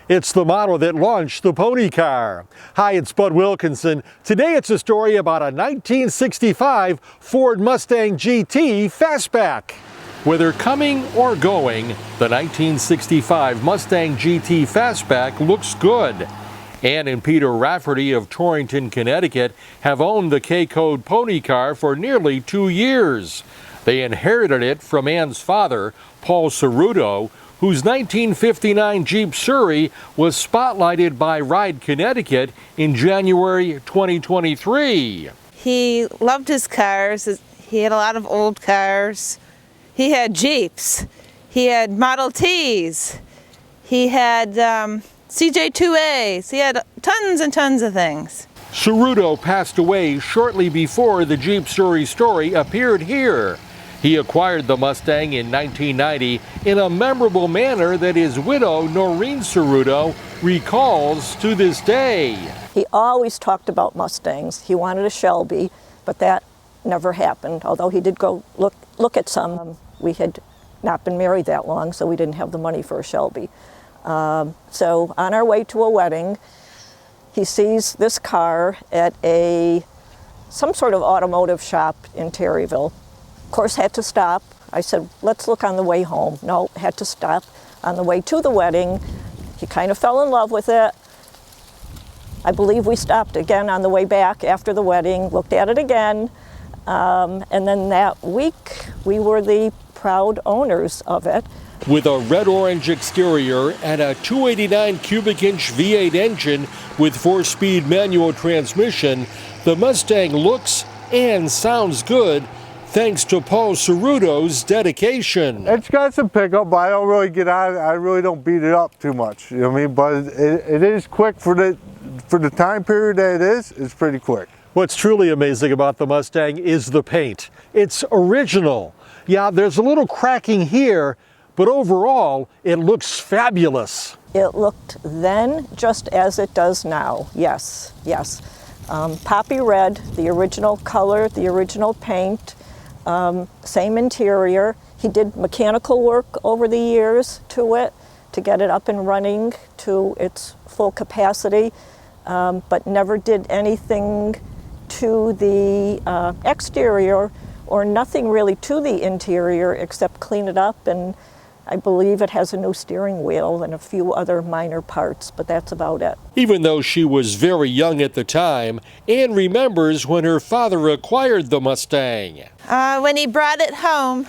It's the model that launched the pony car. Hi, it's Bud Wilkinson. Today it's a story about a 1965 Ford Mustang GT Fastback. Whether coming or going, the 1965 Mustang GT Fastback looks good. Ann and Peter Rafferty of Torrington, Connecticut have owned the K-Code pony car for nearly 2 years. They inherited it from Ann's father, Paul Cerruto, whose 1959 Jeep Surrey was spotlighted by Ride Connecticut in January 2023. He loved his cars. He had a lot of old cars. He had Jeeps. He had Model Ts. He had CJ2As. He had tons and tons of things. Cerruto passed away shortly before the Jeep Surrey story appeared here. He acquired the Mustang in 1990 in a memorable manner that his widow, Noreen Cerruto, recalls to this day. He always talked about Mustangs. He wanted a Shelby, but that never happened, although he did go look at some. We had not been married that long, so we didn't have the money for a Shelby. So on our way to a wedding, he sees this car at some sort of automotive shop in Terryville. Of course, had to stop. I said, let's look on the way home. No, had to stop. On the way to the wedding, he kind of fell in love with it. I believe we stopped again on the way back after the wedding, looked at it again, and then that week we were the proud owners of it. With a red-orange exterior and a 289 cubic inch V8 engine with 4-speed manual transmission, the Mustang looks and sounds good, thanks to Paul Cerruto's dedication. It's got some pickup, but I don't really get out of it. I really don't beat it up too much. You know what I mean? But it is quick for the time period that it is. It's pretty quick. What's truly amazing about the Mustang is the paint. It's original. Yeah, there's a little cracking here, but overall, it looks fabulous. It looked then just as it does now. Yes, yes. Poppy red, the original color, the original paint. Same interior. He did mechanical work over the years to it to get it up and running to its full capacity, but never did anything to the exterior or nothing really to the interior except clean it up, and I believe it has a new steering wheel and a few other minor parts, but that's about it. Even though she was very young at the time, Ann remembers when her father acquired the Mustang. When he brought it home,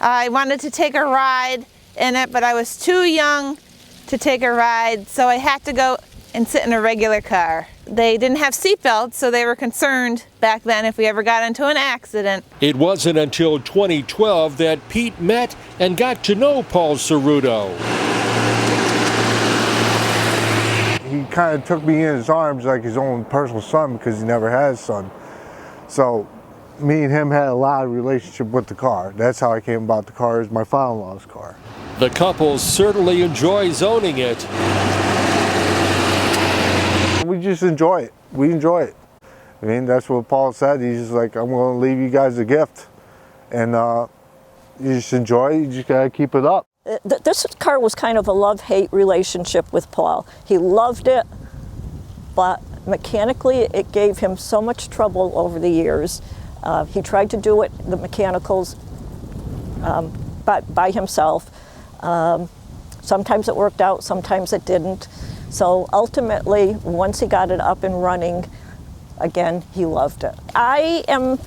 I wanted to take a ride in it, but I was too young to take a ride, so I had to go and sit in a regular car. They didn't have seatbelts, so they were concerned back then if we ever got into an accident. It wasn't until 2012 that Pete met and got to know Paul Cerruto. He kind of took me in his arms like his own personal son because he never had a son. So me and him had a lot of relationship with the car. That's how I came about the car, is my father-in-law's car. The couple certainly enjoys owning it. We just enjoy it. We enjoy it. I mean, that's what Paul said. He's just like, I'm going to leave you guys a gift. And you just enjoy it. You just got to keep it up. This car was kind of a love-hate relationship with Paul. He loved it, but mechanically it gave him so much trouble over the years. He tried to do it, the mechanicals, by himself. Sometimes it worked out, sometimes it didn't. So ultimately, once he got it up and running, again, he loved it. I am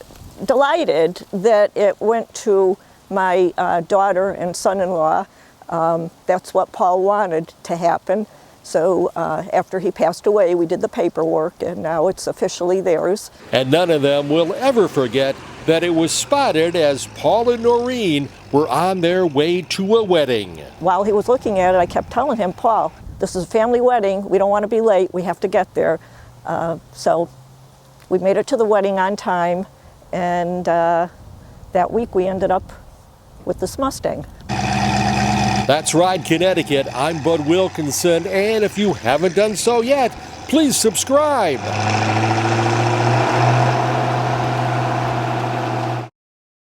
delighted that it went to my daughter and son-in-law. That's what Paul wanted to happen. So after he passed away, we did the paperwork, and now it's officially theirs. And none of them will ever forget that it was spotted as Paul and Noreen were on their way to a wedding. While he was looking at it, I kept telling him, Paul, this is a family wedding. We don't want to be late. We have to get there. So we made it to the wedding on time, and that week we ended up with this Mustang. That's Ride Connecticut. I'm Bud Wilkinson, and if you haven't done so yet, please subscribe.